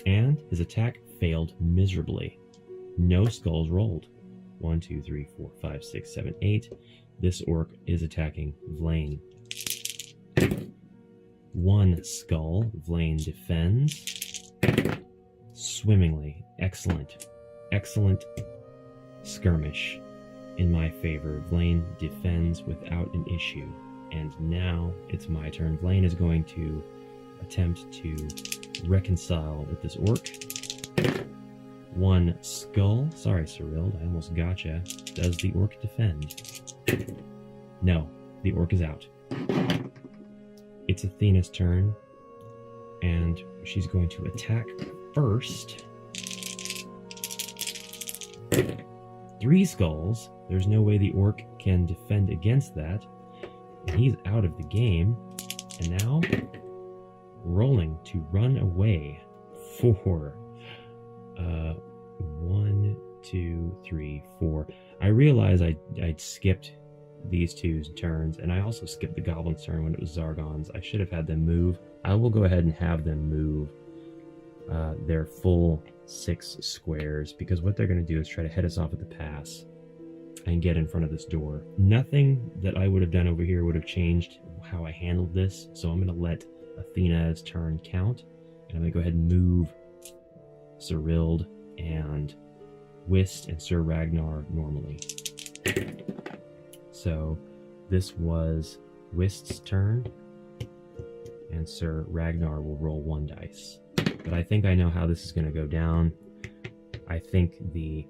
And his attack failed miserably. No skulls rolled. 1, 2, 3, 4, 5, 6, 7, 8. This orc is attacking Vlaine. 1 skull. Vlaine defends. Swimmingly. Excellent. Excellent skirmish in my favor. Vlaine defends without an issue. And now it's my turn. Vlaine is going to attempt to reconcile with this orc. 1 skull. Sorry, Serilde, I almost gotcha. Does the orc defend? No, the orc is out. It's Athena's turn, and she's going to attack first. 3 skulls. There's no way the orc can defend against that. And he's out of the game. And now, rolling to run away. 4. 1, 2, 3, 4. I realize I'd skipped these 2 turns, and I also skipped the goblin's turn when it was Zargon's. I should have had them move. I will go ahead and have them move their full 6 squares, because what they're going to do is try to head us off at the pass and get in front of this door. Nothing that I would have done over here would have changed how I handled this, so I'm going to let Athena's turn count, and I'm going to go ahead and move Serilde and Wist and Sir Ragnar normally. So this was Wist's turn, and Sir Ragnar will roll 1 dice. But I think I know how this is going to go down. I think the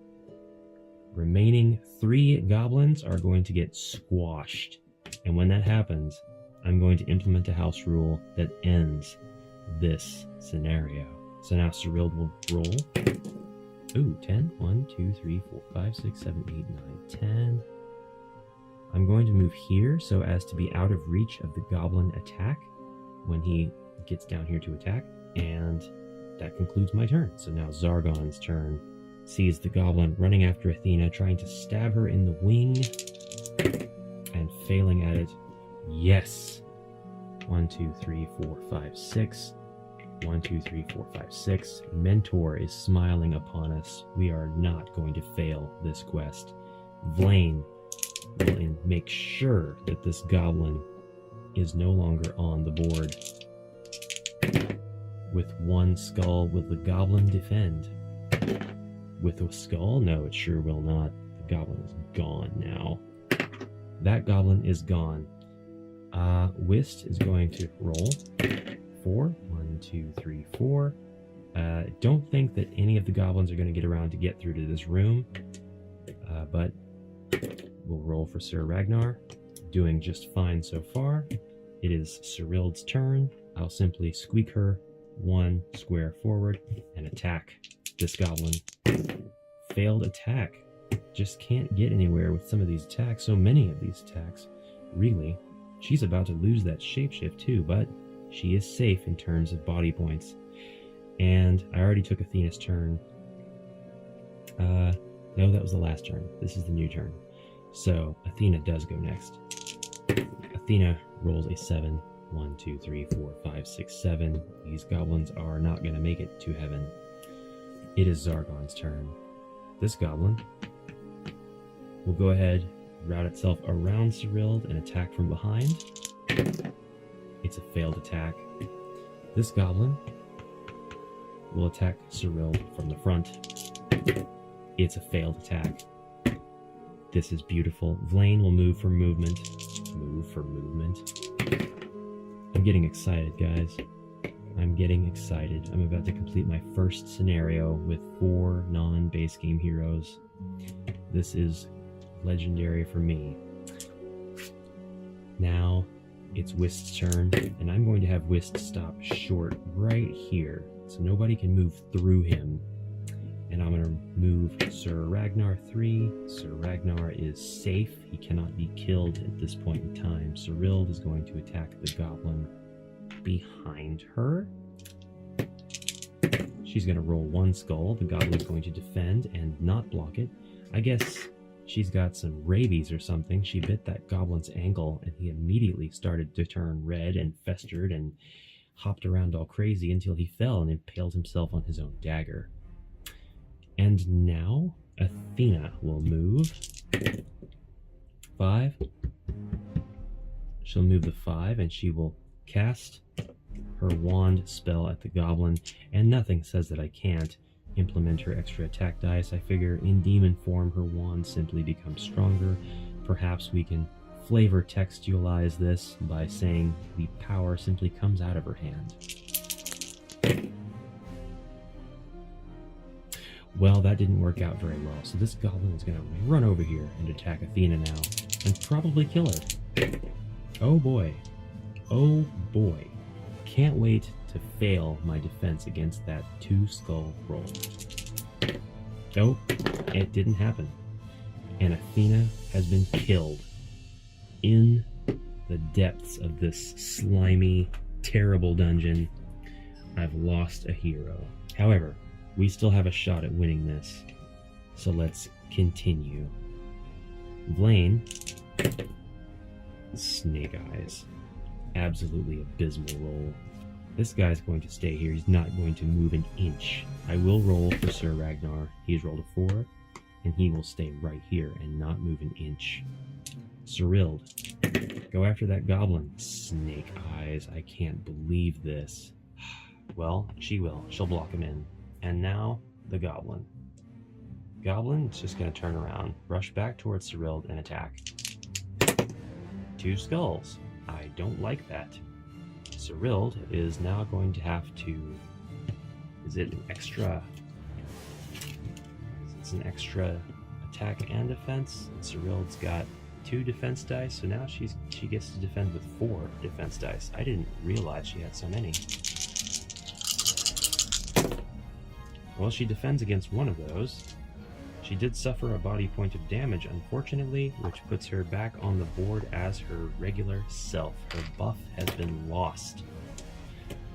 remaining 3 goblins are going to get squashed. And when that happens, I'm going to implement a house rule that ends this scenario. So now Serilde will roll. Ooh, 10. 1, 2, 3, 4, 5, 6, 7, 8, 9, 10. I'm going to move here so as to be out of reach of the goblin attack when he gets down here to attack. And that concludes my turn. So now Zargon's turn. Sees the goblin running after Athena, trying to stab her in the wing, and failing at it. Yes! 1, 2, 3, 4, 5, 6. 1, 2, 3, 4, 5, 6. Mentor is smiling upon us. We are not going to fail this quest. Vlaine will make sure that this goblin is no longer on the board. With 1 skull, will the goblin defend? With a skull? No, it sure will not. The goblin is gone now. That goblin is gone. Wist is going to roll 4. 1, 2, 3, 4. Don't think that any of the goblins are going to get around to get through to this room. But we'll roll for Sir Ragnar. Doing just fine so far. It is Serilde's turn. I'll simply squeak her 1 square forward and attack this goblin. Failed attack. Just can't get anywhere with some of these attacks. So many of these attacks. Really. She's about to lose that shapeshift too, but she is safe in terms of body points. And I already took Athena's turn. No, that was the last turn. This is the new turn. So Athena does go next. Athena rolls a 7. 1, 2, 3, 4, 5, 6, 7. These goblins are not going to make it to heaven. It is Zargon's turn. This goblin will go ahead, route itself around Serilde and attack from behind. It's a failed attack. This goblin will attack Serilde from the front. It's a failed attack. This is beautiful. Vlaine will move for movement. Move for movement. I'm getting excited, guys. I'm getting excited. I'm about to complete my first scenario with 4 non-base game heroes. This is legendary for me. Now it's Wist's turn, and I'm going to have Wist stop short right here, so nobody can move through him. And I'm going to move Sir Ragnar 3. Sir Ragnar is safe. He cannot be killed at this point in time. Serilde is going to attack the goblin behind her. She's going to roll 1 skull. The goblin is going to defend and not block it. I guess she's got some rabies or something. She bit that goblin's ankle, and he immediately started to turn red and festered, and hopped around all crazy until he fell and impaled himself on his own dagger. And now Athena will move 5. She'll move the 5 and she will cast her wand spell at the goblin, and nothing says that I can't implement her extra attack dice. I figure in demon form her wand simply becomes stronger. Perhaps we can flavor textualize this by saying the power simply comes out of her hand. Well, that didn't work out very well, so this goblin is going to run over here and attack Athena now, and probably kill her. Oh boy. Oh boy. Can't wait to fail my defense against that 2-skull roll. Oh, it didn't happen. And Athena has been killed in the depths of this slimy, terrible dungeon. I've lost a hero. However, we still have a shot at winning this, so let's continue. Vlaine, Snake Eyes. Absolutely abysmal roll. This guy's going to stay here. He's not going to move an inch. I will roll for Sir Ragnar. He's rolled a 4, and he will stay right here and not move an inch. Serilde, go after that goblin. Snake Eyes. I can't believe this. Well, she will. She'll block him in. And now, the goblin. Goblin's just going to turn around, rush back towards Serilde, and attack. 2 skulls. I don't like that. Serilde is now going to have to... Is it an extra... It's an extra attack and defense. And Serilde's got 2 defense dice, so now she gets to defend with 4 defense dice. I didn't realize she had so many. Well, she defends against one of those. She did suffer a body point of damage, unfortunately, which puts her back on the board as her regular self. Her buff has been lost.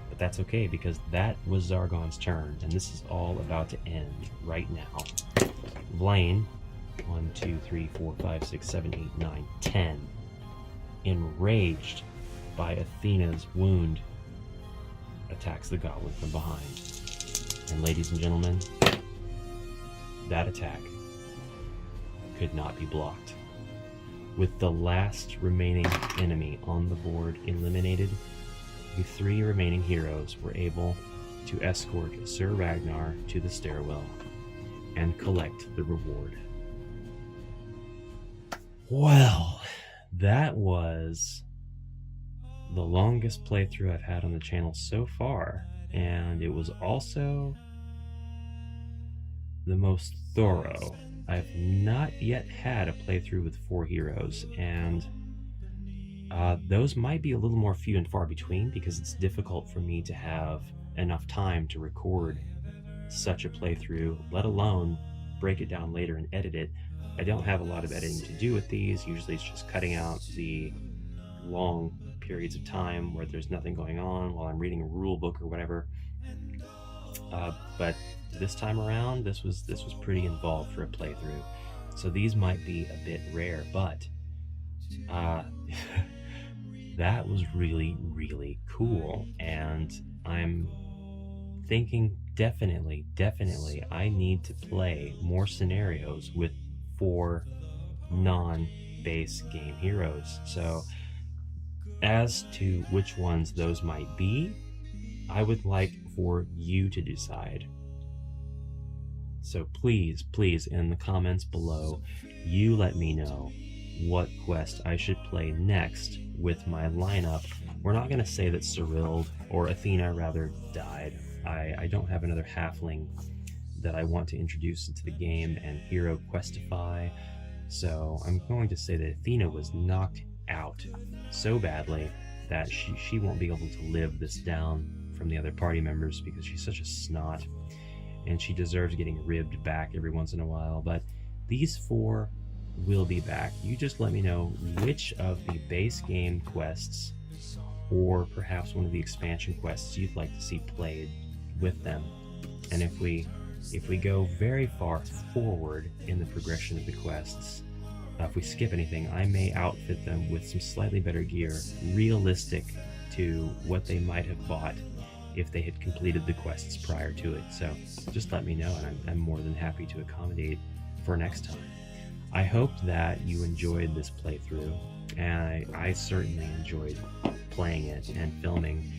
But that's okay, because that was Zargon's turn, and this is all about to end right now. Vlaine, 1, 2, 3, 4, 5, 6, 7, 8, 9, 10. Enraged by Athena's wound, attacks the goblin from behind. And ladies and gentlemen, that attack could not be blocked. With the last remaining enemy on the board eliminated, the 3 remaining heroes were able to escort Sir Ragnar to the stairwell and collect the reward. Well, that was the longest playthrough I've had on the channel so far, and it was also the most thorough. I've not yet had a playthrough with 4 heroes, and those might be a little more few and far between because it's difficult for me to have enough time to record such a playthrough, let alone break it down later and edit it. I don't have a lot of editing to do with these. Usually it's just cutting out the long periods of time where there's nothing going on while I'm reading a rule book or whatever. But this time around, this was pretty involved for a playthrough, so these might be a bit rare, but that was really, really cool, and I'm thinking definitely I need to play more scenarios with 4 non-base game heroes. So as to which ones those might be, I would like for you to decide. So please, in the comments below, you let me know what quest I should play next with my lineup. We're not going to say that Serilde, or Athena rather, died. I don't have another halfling that I want to introduce into the game and HeroQuestify, so I'm going to say that Athena was knocked out so badly that she won't be able to live this down from the other party members because she's such a snot, and she deserves getting ribbed back every once in a while. But these 4 will be back. You just let me know which of the base game quests, or perhaps one of the expansion quests, you'd like to see played with them. And if we go very far forward in the progression of the quests, if we skip anything, I may outfit them with some slightly better gear, realistic to what they might have bought if they had completed the quests prior to it. So just let me know, and I'm more than happy to accommodate for next time. I hope that you enjoyed this playthrough, and I certainly enjoyed playing it and filming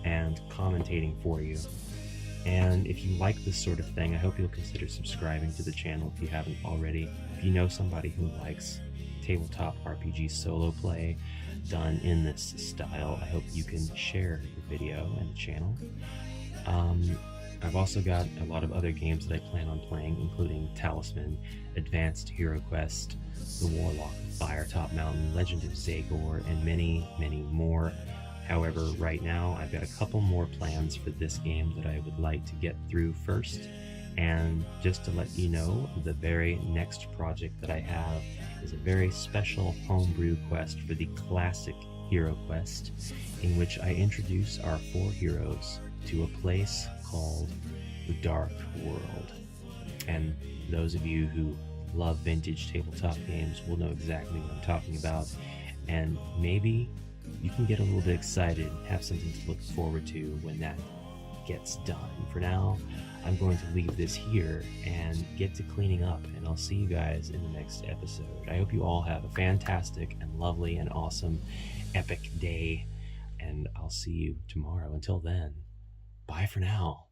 and commentating for you. And if you like this sort of thing, I hope you'll consider subscribing to the channel if you haven't already. If you know somebody who likes tabletop RPG solo play done in this style, I hope you can share the video and the channel. I've also got a lot of other games that I plan on playing, including Talisman, Advanced HeroQuest, The Warlock, Firetop Mountain, Legend of Zagor, and many, many more. However, right now I've got a couple more plans for this game that I would like to get through first. And just to let you know, the very next project that I have is a very special homebrew quest for the classic HeroQuest, in which I introduce our 4 heroes to a place called the Dark World. And those of you who love vintage tabletop games will know exactly what I'm talking about, and maybe you can get a little bit excited and have something to look forward to when that gets done. For now, I'm going to leave this here and get to cleaning up, and I'll see you guys in the next episode. I hope you all have a fantastic and lovely and awesome epic day, and I'll see you tomorrow. Until then, bye for now.